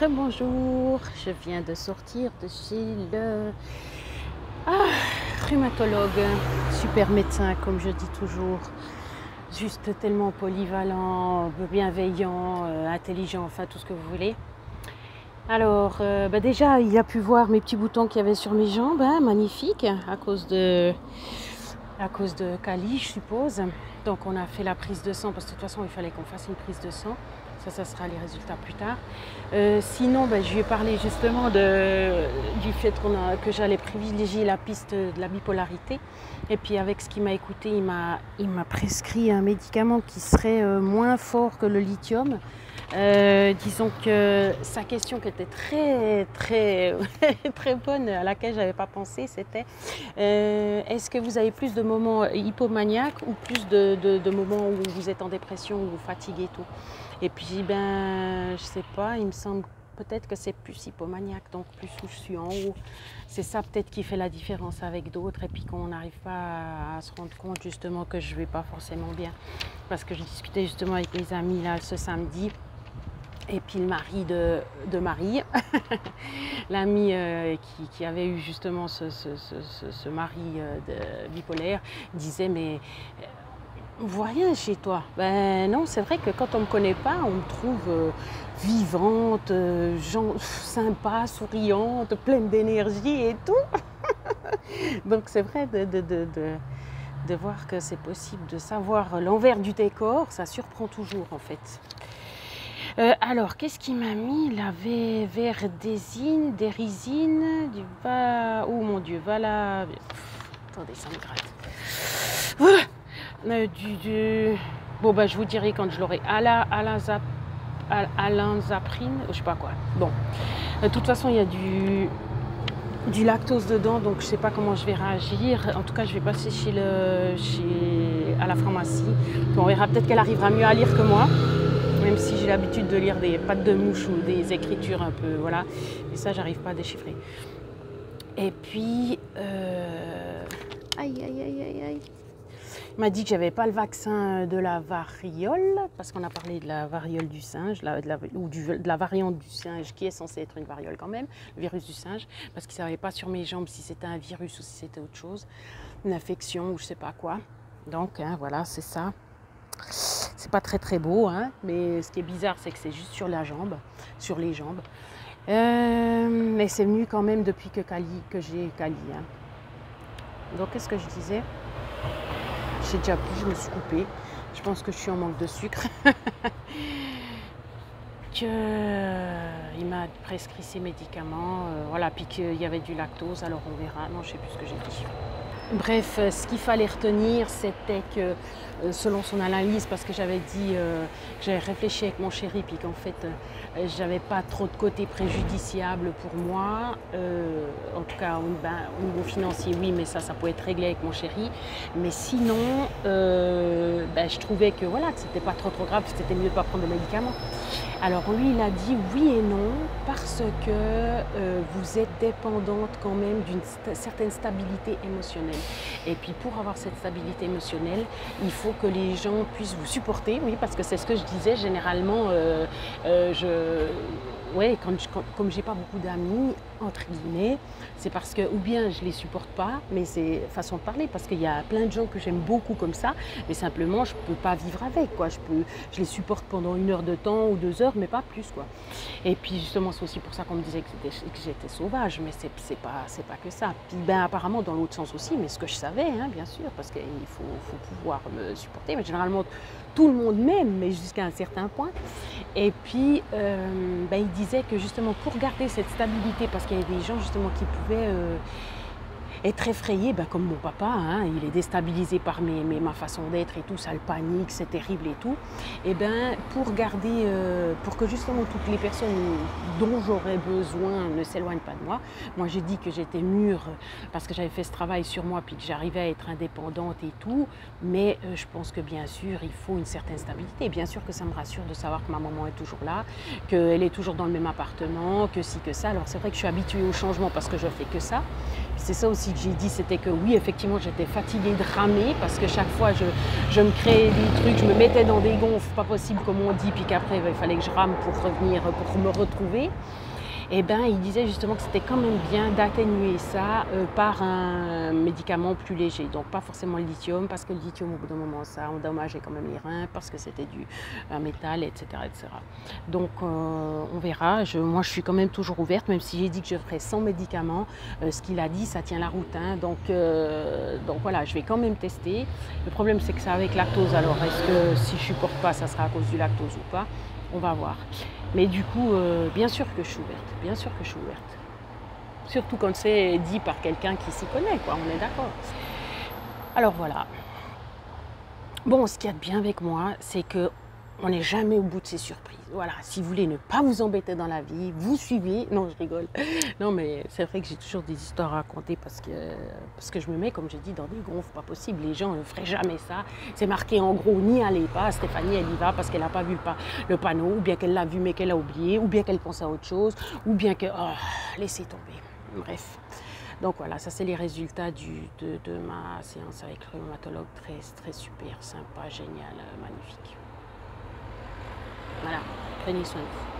Rebonjour, je viens de sortir de chez le rhumatologue, super médecin comme je dis toujours, juste tellement polyvalent, bienveillant, intelligent, enfin tout ce que vous voulez. Alors déjà il a pu voir mes petits boutons qu'il y avait sur mes jambes, hein, magnifiques, à cause de Kali je suppose. Donc on a fait la prise de sang parce que de toute façon il fallait qu'on fasse une prise de sang. Ça sera les résultats plus tard. Sinon, je lui ai parlé justement du fait que j'allais privilégier la piste de la bipolarité. Et puis avec ce qu'il m'a écouté, il m'a prescrit un médicament qui serait moins fort que le lithium. Disons que sa question qui était très très très bonne, à laquelle je n'avais pas pensé, c'était est-ce que vous avez plus de moments hypomaniaques ou plus de moments où vous êtes en dépression ou fatigué et tout? Et puis je sais pas, il me semble peut-être que c'est plus hypomaniaque, donc plus où je suis en haut. C'est ça peut-être qui fait la différence avec d'autres et puis qu'on n'arrive pas à se rendre compte justement que je vais pas forcément bien. Parce que je discutais justement avec mes amis là ce samedi. Et puis le mari de Marie, l'ami qui avait eu justement ce mari bipolaire, disait mais on voit rien chez toi. Ben non, c'est vrai que quand on ne me connaît pas, on me trouve vivante, sympa, souriante, pleine d'énergie et tout. Donc c'est vrai de voir que c'est possible de savoir l'envers du décor, ça surprend toujours en fait. Alors, qu'est-ce qu'il m'a mis là? Verdésine, dérisine, oh mon Dieu, voilà. Attendez, ça me gratte. Bon, je vous dirai quand je l'aurai. Alanzaprine, je sais pas quoi. Bon, de toute façon, il y a du lactose dedans, donc je sais pas comment je vais réagir. En tout cas, je vais passer à la pharmacie. On verra, peut-être qu'elle arrivera mieux à lire que moi. Même si j'ai l'habitude de lire des pattes de mouche ou des écritures un peu, voilà. Mais ça, j'arrive pas à déchiffrer. Et puis, aïe. Il m'a dit que j'avais pas le vaccin de la variole, parce qu'on a parlé de la variole du singe, de la variante du singe, qui est censée être une variole quand même, le virus du singe, parce qu'il ne savait pas sur mes jambes si c'était un virus ou si c'était autre chose, une infection ou je sais pas quoi. Donc, voilà, c'est ça. C'est pas très très beau, hein, mais ce qui est bizarre, c'est que c'est juste sur les jambes. Mais c'est venu quand même depuis que j'ai Kali. Hein. Donc, qu'est-ce que je disais? J'ai déjà pris, je me suis coupée. Je pense que je suis en manque de sucre. Il m'a prescrit ses médicaments, voilà, puis qu'il y avait du lactose, alors on verra. Non, je sais plus ce que j'ai dit. Bref, ce qu'il fallait retenir, c'était que selon son analyse, parce que j'avais dit que j'avais réfléchi avec mon chéri, puis qu'en fait, j'avais pas trop de côté préjudiciable pour moi. En tout cas, au niveau financier, oui, mais ça pouvait être réglé avec mon chéri. Mais sinon, je trouvais que voilà, que c'était pas trop grave, que c'était mieux de pas prendre de médicaments. Alors lui, il a dit oui et non, parce que vous êtes dépendante quand même d'une certaine stabilité émotionnelle. Et puis pour avoir cette stabilité émotionnelle, il faut que les gens puissent vous supporter, oui, parce que c'est ce que je disais généralement, comme j'ai pas beaucoup d'amis, entre guillemets, c'est parce que, ou bien je les supporte pas, mais c'est façon de parler, parce qu'il y a plein de gens que j'aime beaucoup comme ça, mais simplement je peux pas vivre avec, quoi. Je les supporte pendant 1 heure de temps ou 2 heures, mais pas plus, quoi. Et puis justement, c'est aussi pour ça qu'on me disait que j'étais sauvage, mais c'est pas que ça. Puis apparemment dans l'autre sens aussi, mais ce que je savais, hein, bien sûr, parce qu'il faut pouvoir me supporter, mais généralement tout le monde m'aime, mais jusqu'à un certain point. Et puis il disait que justement pour garder cette stabilité, parce qu'il y avait des gens justement qui pouvaient être effrayé, comme mon papa, hein, il est déstabilisé par ma façon d'être et tout, ça le panique, c'est terrible et tout. Et pour garder, pour que justement toutes les personnes dont j'aurais besoin ne s'éloignent pas de moi, moi j'ai dit que j'étais mûre parce que j'avais fait ce travail sur moi puis que j'arrivais à être indépendante et tout, mais je pense que bien sûr il faut une certaine stabilité. Bien sûr que ça me rassure de savoir que ma maman est toujours là, qu'elle est toujours dans le même appartement, que ci, que ça. Alors c'est vrai que je suis habituée au changement parce que je fais que ça. c'est ça aussi que j'ai dit, c'était que oui, effectivement, j'étais fatiguée de ramer parce que chaque fois, je me créais des trucs, je me mettais dans des gonfles, pas possible comme on dit, puis qu'après, il fallait que je rame pour revenir, pour me retrouver. Eh bien, il disait justement que c'était quand même bien d'atténuer ça par un médicament plus léger. Donc, pas forcément le lithium, parce que le lithium, au bout d'un moment, ça endommageait quand même les reins, parce que c'était un métal, etc., etc. Donc, on verra. Moi, je suis quand même toujours ouverte, même si j'ai dit que je ferais sans médicament. Ce qu'il a dit, ça tient la route. Hein. Donc, voilà, je vais quand même tester. Le problème, c'est que c'est avec lactose. Alors, est-ce que si je supporte pas, ça sera à cause du lactose ou pas? On va voir. Mais du coup, bien sûr que je suis ouverte, bien sûr que je suis ouverte. Surtout quand c'est dit par quelqu'un qui s'y connaît, quoi, on est d'accord. Alors voilà. Bon, ce qu'il y a de bien avec moi, c'est que on n'est jamais au bout de ses surprises. Voilà, si vous voulez ne pas vous embêter dans la vie, vous suivez. Non, je rigole. Non, mais c'est vrai que j'ai toujours des histoires à raconter parce que je me mets, comme j'ai dit, dans des gonfles pas possible. Les gens ne feraient jamais ça. C'est marqué en gros, n'y allez pas. Stéphanie, elle y va parce qu'elle n'a pas vu le panneau, ou bien qu'elle l'a vu mais qu'elle a oublié, ou bien qu'elle pense à autre chose, ou bien que... Oh, laissez tomber. Bref. Donc voilà, ça c'est les résultats de ma séance avec le rhumatologue. Très, très super, sympa, génial, magnifique. Voilà, prenez soin de vous.